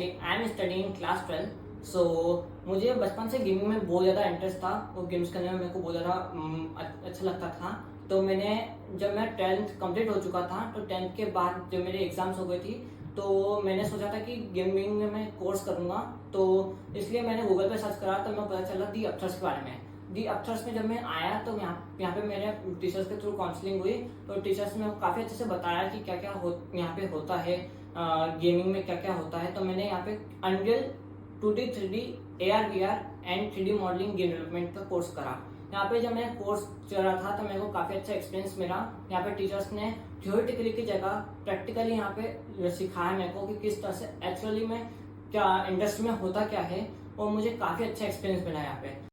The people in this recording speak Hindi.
Actually I am studying class 12। सो मुझे बचपन से गेमिंग में बहुत ज़्यादा इंटरेस्ट था और गेम्स करने में मेरे को बहुत ज़्यादा अच्छा लगता था। तो मैंने जब मैं 10th कंप्लीट हो चुका था तो 10th के बाद जब मेरे एग्जाम्स हो गई थी तो मैंने सोचा था कि गेमिंग में मैं कोर्स करूँगा। तो इसलिए मैंने गूगल पे सर्च करा तो मैं पता चला दी अक्षर्स के बारे में। दी अक्षर्स में जब मैं आया तो यहाँ पे मेरे टीचर्स के थ्रू काउंसलिंग हुई। तो टीचर्स ने काफ़ी अच्छे से बताया कि क्या क्या यहाँ पे होता है, गेमिंग में क्या क्या होता है। तो मैंने यहाँ पे unreal 2D 3D AR VR and 3D modelling game development का कोर्स करा। यहाँ पे जब मैं कोर्स चल रहा था तो मेरे को काफ़ी अच्छा एक्सपीरियंस मिला। यहाँ पे टीचर्स ने थियोरेटिकली की जगह प्रैक्टिकली यहाँ पे सिखाया मेरे को कि किस तरह से एक्चुअली में क्या इंडस्ट्री में होता क्या है, और मुझे काफ़ी अच्छा एक्सपीरियंस मिला यहाँ पे।